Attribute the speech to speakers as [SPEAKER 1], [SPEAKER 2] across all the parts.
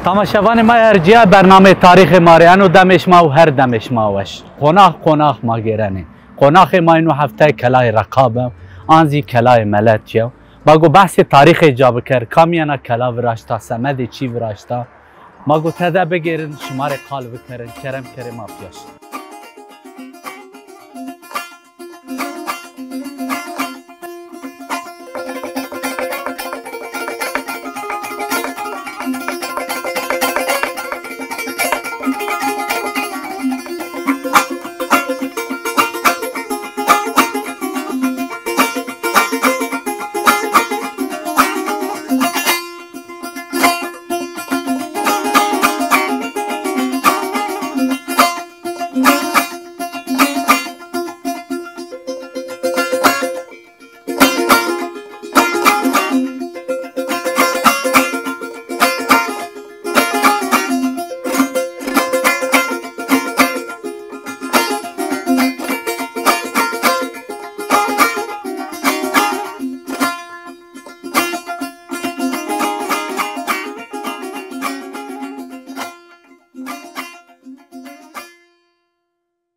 [SPEAKER 1] تماشاوان ما ارجیا برنامه تاریخ ماریانو دمش ما و هر دمش ماوش قناخ ما گیرنه قناخ ما اینو هفته کلای رقابه آنزی کلای ملتیه باگو بحث تاریخ جا بکر کامیانا کلا وراشتا سمد چی وراشتا ماگو تده بگیرن شمار قال بکرن کرم مافیاش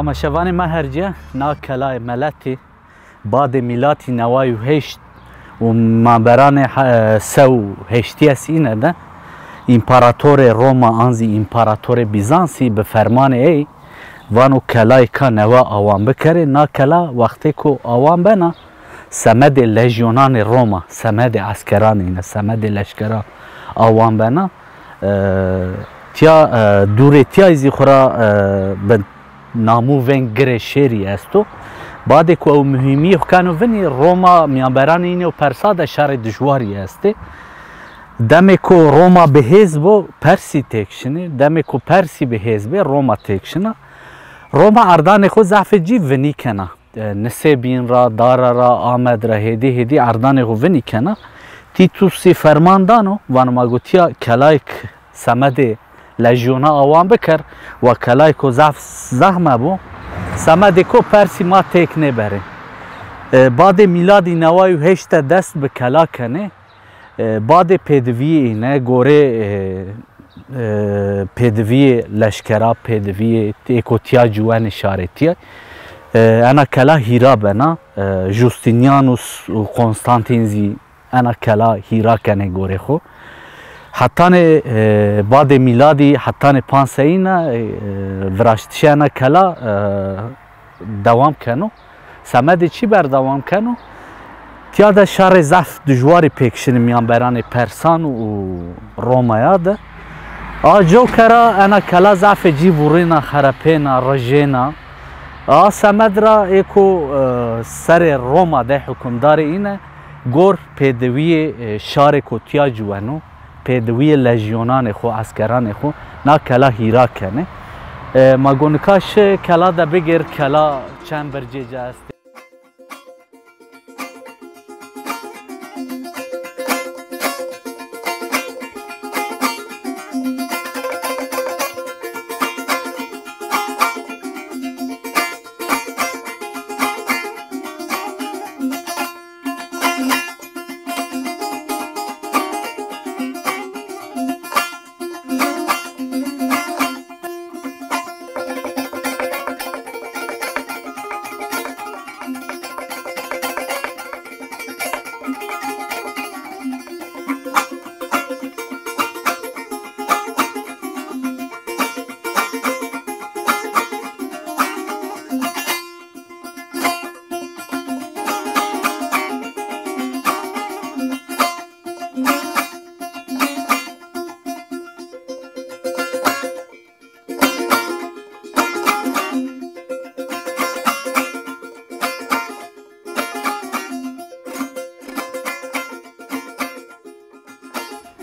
[SPEAKER 1] تماشاوان ما هرجه نا کلای ملتی بعد میلاتی نوای و هشت و مابران سو هشتی سینه ده امپراتور روما آنزی امپراتور بیزانسی به فرمان ای وانو کلای که نوا آوان بکره نا کلا وقتی که آوان بنا سمد لژیونان روما سمد عسکران اینه سمد لشکران آوان بنا تیا دوره تیا ایزی خورا نامو ون گرشری استو بعد که او مهمی کانو ونی روما میانبران اینو پرساد شهر دشواری استه دمی که روما به حزب پرسی تکشنه دمی که پرسی به حزب روما تکشنه روما اردان خود ضعف جی ونی کنه نسبین را دار را آمد را هدی اردان خود ونی کنه تیتوسی فرماندانو وانما گوتیا کلایک سمد لژیونا آوان بکر و کلای کو زخمه بو سمد کو پرسی ما تک نبره بعد میلادی نوای و هشت دست به کلا کنه بعد پیدوی اینه گوره پیدوی لشکرا پیدوی اکوتیا جوان شارتیه انا کلا هیرا بنا جوستینیانوس و کنستانتینزی انا کلا هیرا کنه گوره خو حتی بعد میلادی حتی پانسینا ورشتشانا کلا دوام کنو سمد چی بر دوام کنو تیاد شهر زف دجواری پیکشن میان بران پرسان و رومایا ده آجو کرا انا کلا زف جی ورینا خرپینا رجینا سمد را ایکو سر روما ده حکمدار اینه گور پیدوی شهر کوتیا جوانو پیدوی لژیونان خو عسکران خو نا کلا هیرا کنه ما گونکاش کلا دا بگیر کلا چند برجه جا است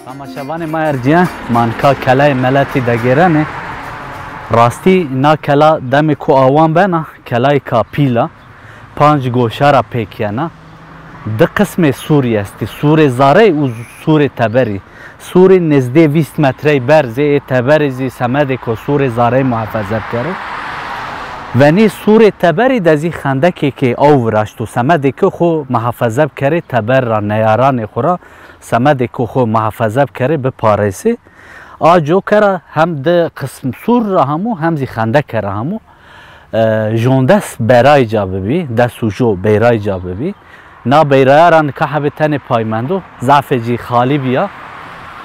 [SPEAKER 1] تماشاوان ما ارجیا مانکا کلای ملتی دگیرنه راستی نا کلا دم کو آوان بنا کلای کا پیلا پنج گوشارا پیکیانا ده قسم سوری است سور زاره و سور تبری سور نزده 20 متری برزه تبرزی سمد کو سور زاره محافظت کرد و نی سور تبری دزی خندکی که او رشت و سمد که خو محافظت کرد تبر را نیاران خورا سمد که خو محافظت کرد به پارسی آجو کرا هم ده قسم سور را همو هم زی خنده کرا همو جوندس برای جا ببی دستوجو برای جا ببی نا بیرایاران که حبی تن پایمندو ضعف جی خالی بیا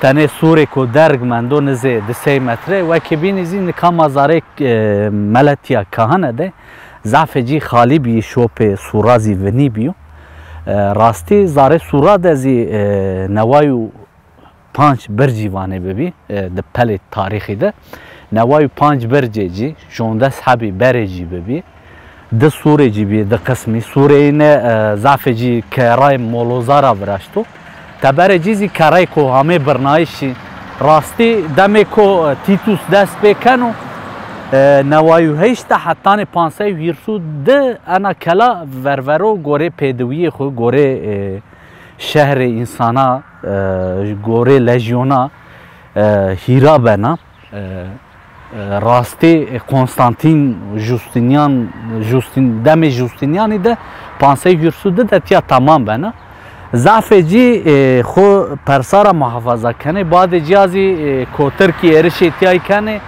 [SPEAKER 1] تنه سوره کو درگ مندو نزه دسه متره و که بینی زی نکا مزاره ملتیا کهانه ده ضعف جی خالی بی شوپ سورازی ونی بیو راستی زاره سورا ده زی نوایو 5 برجی وانه ببی ده پل تاریخی ده نوایو 5 برجی جی جوندس حبی برجی ببی ده سوره جی بی ده قسمی سوره اینه ضعف جی کرای مولوزارا برشتو تبر جیزی کرای کو همه برنایشی راستی دمی کو تیتوس دست بکنو نوایو هشت حتان پانسای ویرسو ده انا کلا ورورو گوره پیدوی خو گوره شهر انسانا گوره لژیونا هیرا بنا راستی کنستانتین دم جوستینیانی ده پانسای ویرسو ده تیا تمام بنا ضعف جی خو پرسارا محافظه کنه بعد جیازی کوتر کی ارشی تیای کنه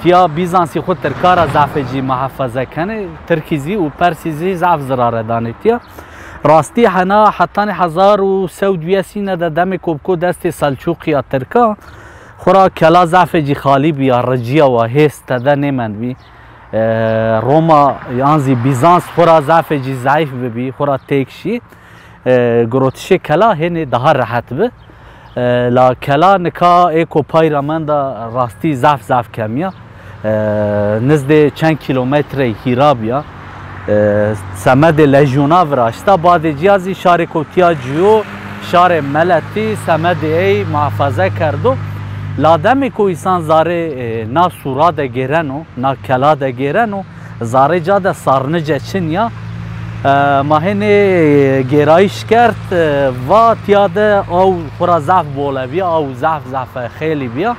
[SPEAKER 1] تیا بیزانسی خود ترکارا ضعف جی محافظه کنه ترکیزی و پرسیزی ضعف زراره دانه تیا راستی حنا حتان 1120 ده دم کوبکو دست سلچوقی ترکا خورا کلا ضعف جی خالی بیا رجیا و هست ده نمند بی روما یانزی بیزانس خورا ضعف جی ضعیف بی خورا تکشی گروتشه کلا هنه ده راحت به لا کلا نکا ایکو پای رامندا راستی ضعف کمیا نزد چند کیلومتر هیرا بیا سمد لژیونا وراشتا بعد جیازی شار کوتیا جیو شار ملتی سمد ای محافظه کردو لادمی کو انسان زاره نا سورا ده گرنو نا کلا ده گرنو زاره جا ده سارنجه چنیا ماهنه گرایش کرد و تیاده او خورا ضعف بوله بیا او ضعف خیلی بیا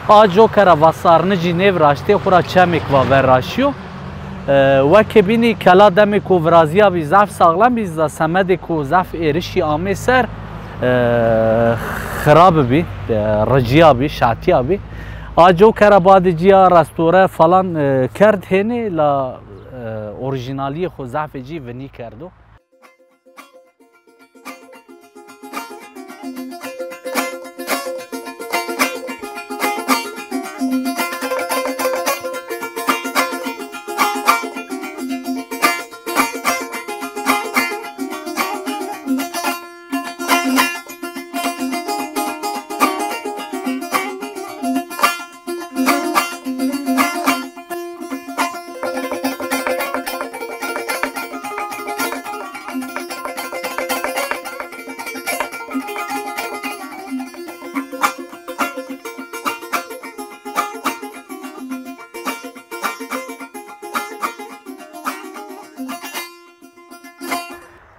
[SPEAKER 1] آجو کرا و سارنجی نیو راشته خورا چمک و وراشیو و که بینی کلا دمی کو ورازیا بی ضعف ساغلم بی سمد کو ضعف ایرشی آمه سر خراب بی رجیا بی شاتیا بی آجو کرا بعد جیا رستوره فلان کرد هنه لا اورجینالی خو ضعف جی ونی کردو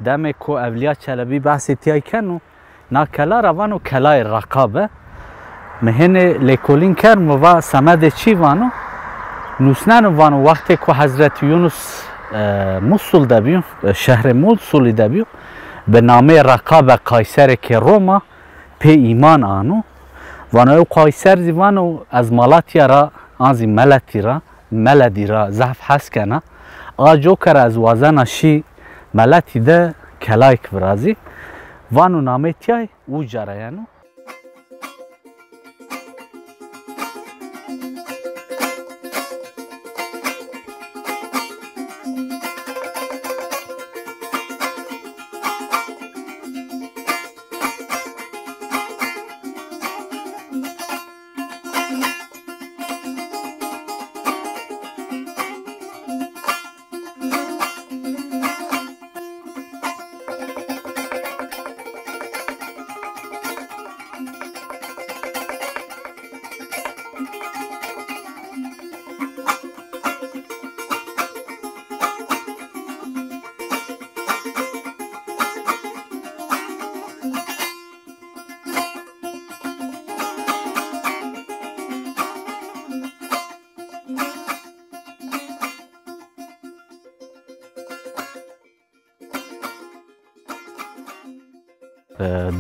[SPEAKER 1] دم کو اولیا چلبی بحث تیای کنو نا کلا روانو کلای رقابه مهنه لیکولین کرم و سمد چی وانو نوسنن وانو وقتی که حضرت یونس موصل دبیو شهر موصل دبیو به نام رقابه قیصر که روما پی ایمان آنو وانو قیصر دیوانو از مالاتیا را آنزی ملدی را ضعف حس کنه آجو کر از وزن شی ملتی ده کلایک برازی وانو نامه تیای او جرایانو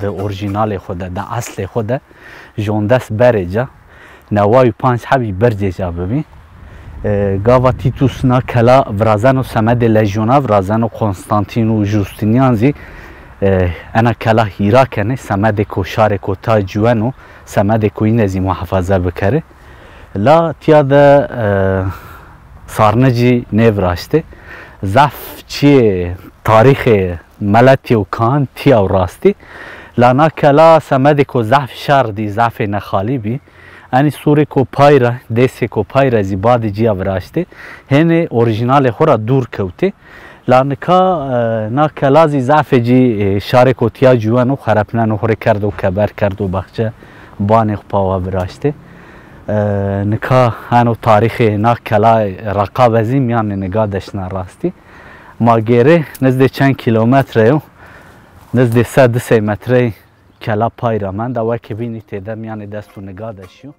[SPEAKER 1] ده اورجینال خود ده اصل خود جوندس برجا نوای پنج حبی برجه جا ببین گاوا تیتوس نا کلا ورازن و سمد لژیونا ورازن و کنستانتین و جوستینیان زی انا کلا هیرا کنه سمد کو شار کو تا جوان و سمد کو این زی محافظه بکره لا تیاد سارنجی نوراشته زف چیه تاریخ ملتی و کان تیا و راستی لانا کلا سمد کو زف شر دی زف نخالی بی انی سوره کو پایرا دسته کو پایرا زی باد جیا وراشته هنه اورجینال خورا دور کوته لانکا نا کلازی زعف جی شار کو تیا جوانو خرپنانو خوره کرد و کبر کرد و بخچه بانی خپاوا براشته نکا هنو تاریخ نا کلا رقاب زیم یعنی نگاه دشنا راستی ما گیره نزد چند کیلومتره نزد 100 متره کلا پایرا من دا وکی بینی تیدم یعنی دستو نگاه داشیو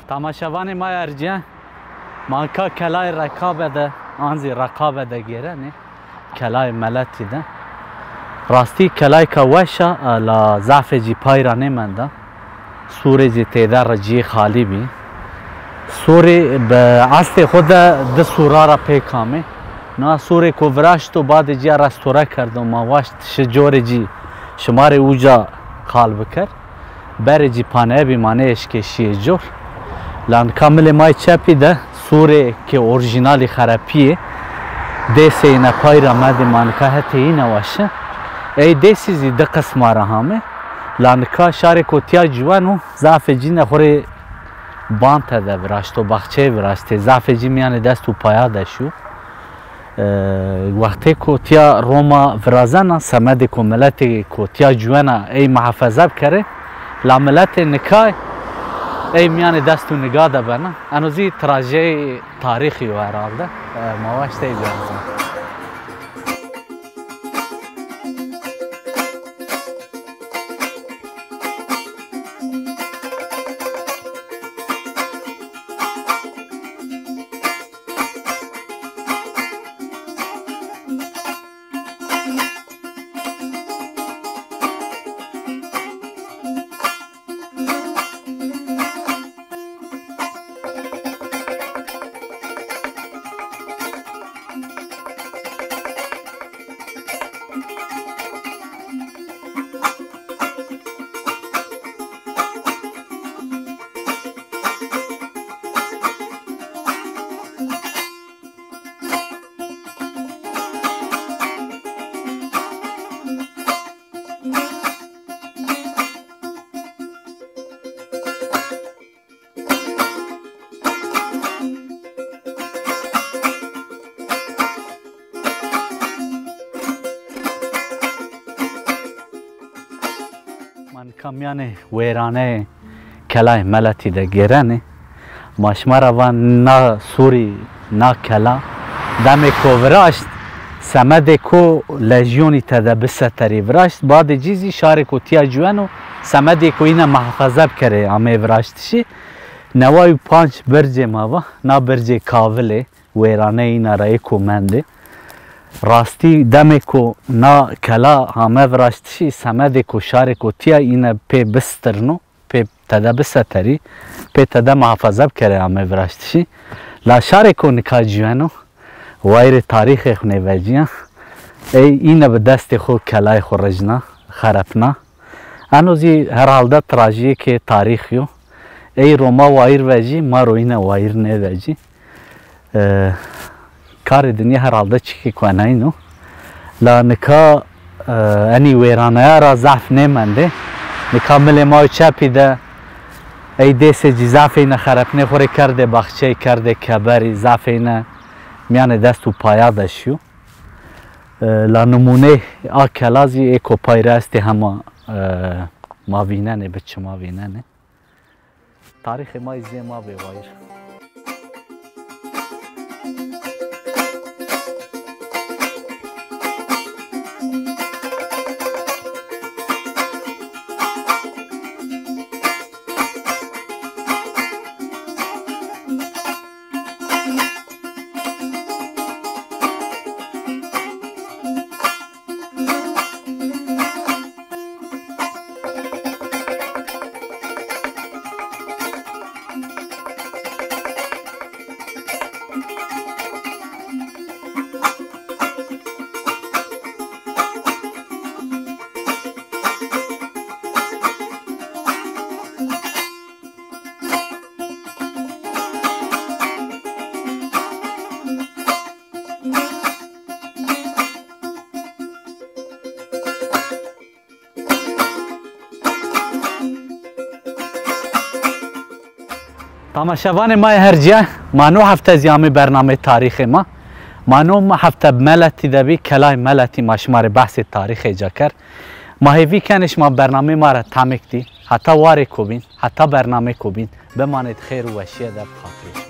[SPEAKER 1] تماشاوان ما ارجع مانکا کلای رکابه ده آنزی رکابه ده گیره نه کلای ملتی ده راستی کلای که وشا لا زعف جی پایرا نمنده سوره جی تیده رجی خالی بی سوره به عصد خود ده سوره را پیکامه نا سوره که ورشت و بعد جی رستوره کرد و ما وشت شجور جی شمار اوجا خال بکر بر جی پانه بی مانه اشکشی جور لان کامل مای چپی ده سوره که اورجینالی خرابیه دسته اینا پایرا مده مانکا هته اینا واشه ای دسی زی ده قسمه را همه لانکا شاره کوتیا جوانو زعف جی نخوره بانته ده براشت و بخچه براشته زعف جی میانه دست و پایا دشو وقتی کوتیا روما ورازانا سمده کو ملت کوتیا جوانا ای محافظه بکره لا ملت نکای ای میان دست و نگاه ده بنا انوزی تراژه تاریخی و herhalde مواشته بیارزم من کامیانه ویرانه کلای ملتی ده گرانه ماشمارا و نا سوری نا کلا دم کو وراشت سمده کو لژیونی تده بستری وراشت بعد جیزی شاره کو تیا جوانو سمده کو اینا محافظه بکره امه وراشتشی نوای پنج برجه ماوا نا برجه کاوله ویرانه اینا رای کو منده راستی دم کو نا کلا همه وراشتشی سمده کو شاره کو تیا اینا پی بسترنو پی تده بستری پی تده محافظه بکره همه وراشتشی لا شاره کو نکا جوانو وایر تاریخ خونه وجیه ای اینا به دست خود کلای خورجنا خرپنا انوزی هر حال ده تراژیه که تاریخیو ای روما وایر وجی ما روینه وایر نه وجی کار دنیا herhalde چی کنه اینو لانکا انی ویرانه را ضعف نمنده نکامل ما چپی ده ای دست جی ضعف اینه خراب نخوره کرده بخچه کرده کبری ضعف اینه میان دست و پایا دشیو لانمونه آکلازی ایکو پایره استی همه ماوینه نه بچه ماوینه نه تاریخ ما ایزی ما بوایر تماشاوان ما هرجه مانو هفته زیامی برنامه تاریخ ما مانو هفته ملتی دبی کلای ملتی ماشمار بحث تاریخ ایجا کرد ما هیوی کنش ما برنامه ما را تمکتی حتی واره کوبین حتی برنامه کوبین بماند خیر و وشیه در خاطرش